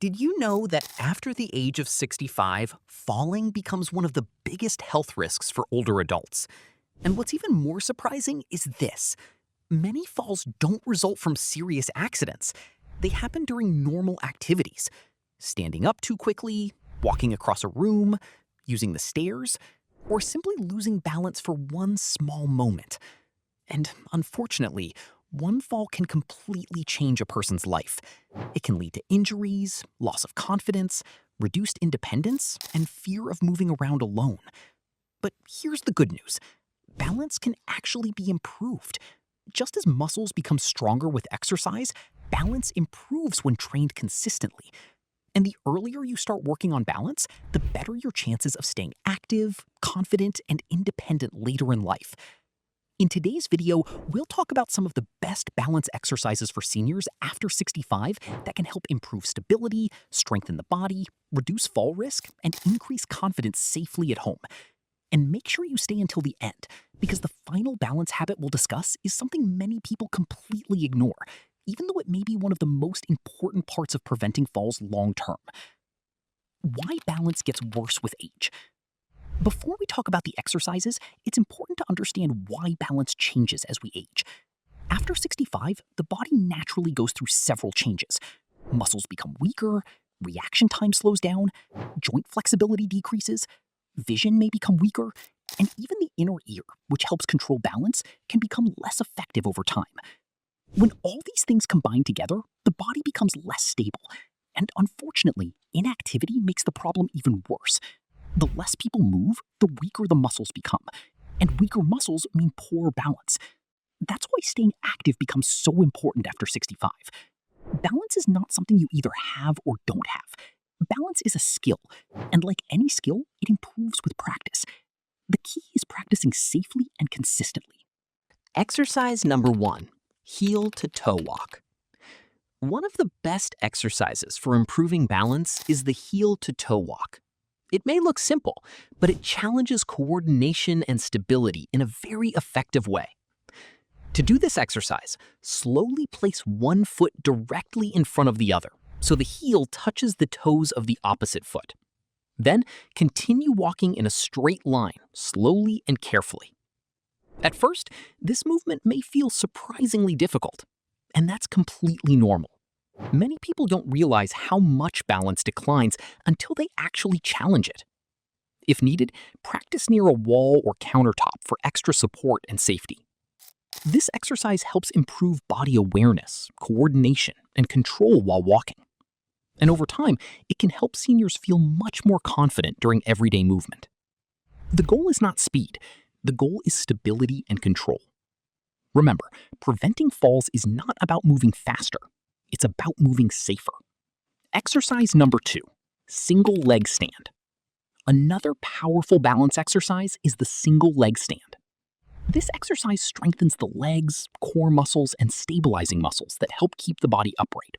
Did you know that after the age of 65, falling becomes one of the biggest health risks for older adults? And what's even more surprising is this. Many falls don't result from serious accidents. They happen during normal activities. Standing up too quickly, walking across a room, using the stairs, or simply losing balance for one small moment. And unfortunately, one fall can completely change a person's life. It can lead to injuries, loss of confidence, reduced independence, and fear of moving around alone. But here's the good news. Balance can actually be improved. Just as muscles become stronger with exercise, balance improves when trained consistently. And the earlier you start working on balance, the better your chances of staying active, confident, and independent later in life. In today's video, we'll talk about some of the best balance exercises for seniors after 65 that can help improve stability, strengthen the body, reduce fall risk, and increase confidence safely at home. And make sure you stay until the end, because the final balance habit we'll discuss is something many people completely ignore, even though it may be one of the most important parts of preventing falls long term. Why balance gets worse with age? Before we talk about the exercises, it's important to understand why balance changes as we age. After 65, the body naturally goes through several changes. Muscles become weaker, reaction time slows down, joint flexibility decreases, vision may become weaker, and even the inner ear, which helps control balance, can become less effective over time. When all these things combine together, the body becomes less stable. And unfortunately, inactivity makes the problem even worse. The less people move, the weaker the muscles become. And weaker muscles mean poor balance. That's why staying active becomes so important after 65. Balance is not something you either have or don't have. Balance is a skill, and like any skill, it improves with practice. The key is practicing safely and consistently. Exercise number 1, heel to toe walk. One of the best exercises for improving balance is the heel to toe walk. It may look simple, but it challenges coordination and stability in a very effective way. To do this exercise, slowly place one foot directly in front of the other, so the heel touches the toes of the opposite foot. Then, continue walking in a straight line, slowly and carefully. At first, this movement may feel surprisingly difficult, and that's completely normal. Many people don't realize how much balance declines until they actually challenge it. If needed, practice near a wall or countertop for extra support and safety. This exercise helps improve body awareness, coordination, and control while walking. And over time, it can help seniors feel much more confident during everyday movement. The goal is not speed. The goal is stability and control. Remember, preventing falls is not about moving faster. It's about moving safer. Exercise number 2, single leg stand. Another powerful balance exercise is the single leg stand. This exercise strengthens the legs, core muscles, and stabilizing muscles that help keep the body upright.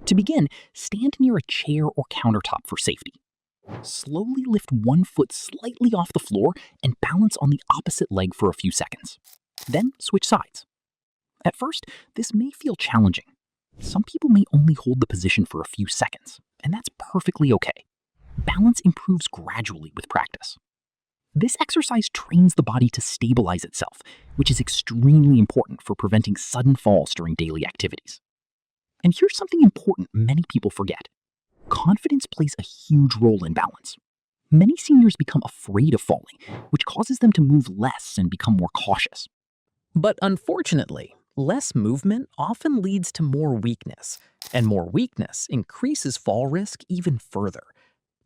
To begin, stand near a chair or countertop for safety. Slowly lift one foot slightly off the floor and balance on the opposite leg for a few seconds. Then switch sides. At first, this may feel challenging. Some people may only hold the position for a few seconds, and that's perfectly okay. Balance improves gradually with practice. This exercise trains the body to stabilize itself, which is extremely important for preventing sudden falls during daily activities. And here's something important many people forget. Confidence plays a huge role in balance. Many seniors become afraid of falling, which causes them to move less and become more cautious. But unfortunately, less movement often leads to more weakness, and more weakness increases fall risk even further.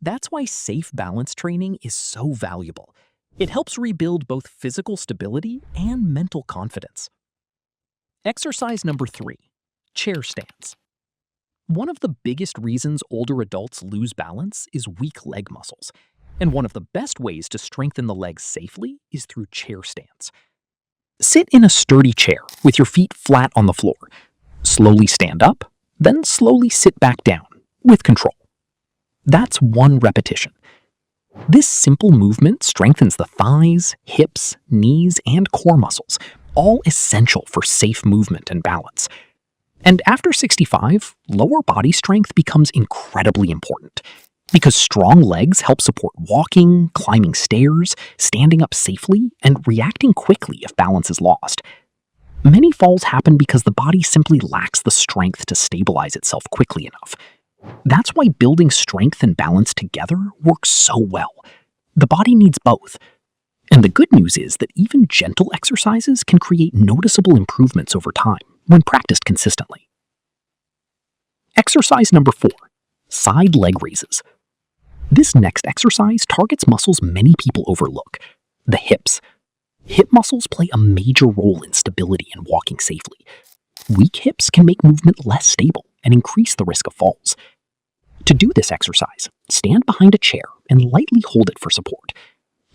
That's why safe balance training is so valuable. It helps rebuild both physical stability and mental confidence. Exercise number 3, chair stands. One of the biggest reasons older adults lose balance is weak leg muscles, and one of the best ways to strengthen the legs safely is through chair stands. Sit in a sturdy chair with your feet flat on the floor. Slowly stand up, then slowly sit back down with control. That's one repetition. This simple movement strengthens the thighs, hips, knees, and core muscles, all essential for safe movement and balance. And after 65, lower body strength becomes incredibly important because strong legs help support walking, climbing stairs, standing up safely, and reacting quickly if balance is lost. Many falls happen because the body simply lacks the strength to stabilize itself quickly enough. That's why building strength and balance together works so well. The body needs both. And the good news is that even gentle exercises can create noticeable improvements over time when practiced consistently. Exercise number 4, side leg raises. This next exercise targets muscles many people overlook, the hips. Hip muscles play a major role in stability and walking safely. Weak hips can make movement less stable and increase the risk of falls. To do this exercise, stand behind a chair and lightly hold it for support.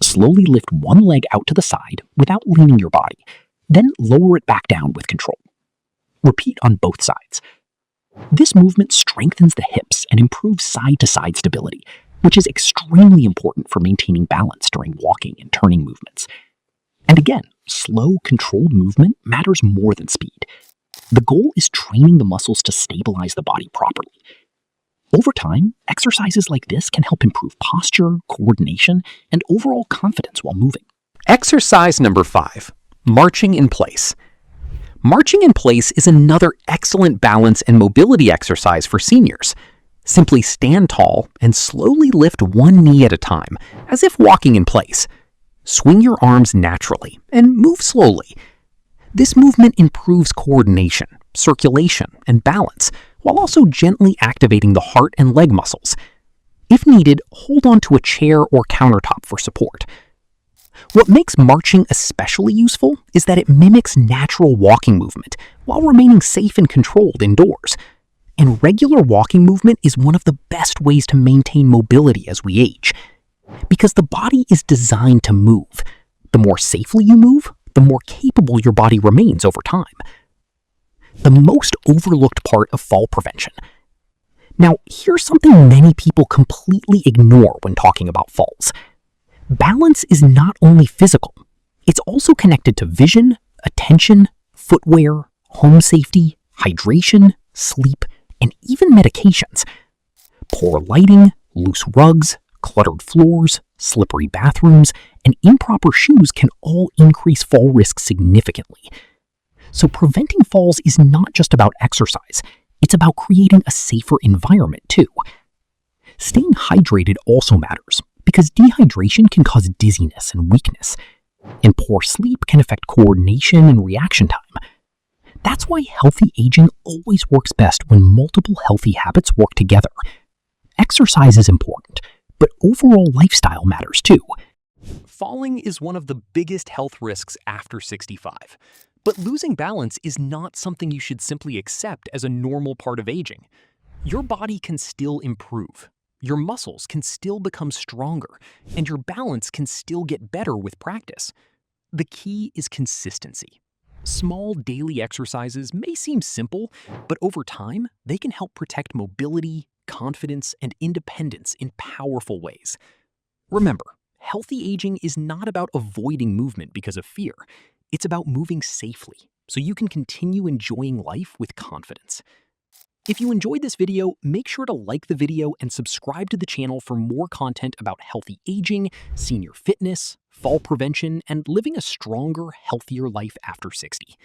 Slowly lift one leg out to the side without leaning your body, then lower it back down with control. Repeat on both sides. This movement strengthens the hips and improves side-to-side stability, which is extremely important for maintaining balance during walking and turning movements. And again, slow, controlled movement matters more than speed. The goal is training the muscles to stabilize the body properly. Over time, exercises like this can help improve posture, coordination, and overall confidence while moving. Exercise number 5, marching in place. Marching in place is another excellent balance and mobility exercise for seniors. Simply stand tall and slowly lift one knee at a time, as if walking in place. Swing your arms naturally and move slowly. This movement improves coordination, circulation, and balance, while also gently activating the heart and leg muscles. If needed, hold on to a chair or countertop for support. What makes marching especially useful is that it mimics natural walking movement while remaining safe and controlled indoors. And regular walking movement is one of the best ways to maintain mobility as we age. Because the body is designed to move. The more safely you move, the more capable your body remains over time. The most overlooked part of fall prevention. Now, here's something many people completely ignore when talking about falls. Balance is not only physical, it's also connected to vision, attention, footwear, home safety, hydration, sleep, and even medications. Poor lighting, loose rugs, cluttered floors, slippery bathrooms, and improper shoes can all increase fall risk significantly. So preventing falls is not just about exercise, it's about creating a safer environment too. Staying hydrated also matters, because dehydration can cause dizziness and weakness, and poor sleep can affect coordination and reaction time. That's why healthy aging always works best when multiple healthy habits work together. Exercise is important, but overall lifestyle matters too. Falling is one of the biggest health risks after 65. But losing balance is not something you should simply accept as a normal part of aging. Your body can still improve. Your muscles can still become stronger, and your balance can still get better with practice. The key is consistency. Small daily exercises may seem simple, but over time, they can help protect mobility, confidence, and independence in powerful ways. Remember, healthy aging is not about avoiding movement because of fear. It's about moving safely, so you can continue enjoying life with confidence. If you enjoyed this video, make sure to like the video and subscribe to the channel for more content about healthy aging, senior fitness, fall prevention, and living a stronger, healthier life after 60.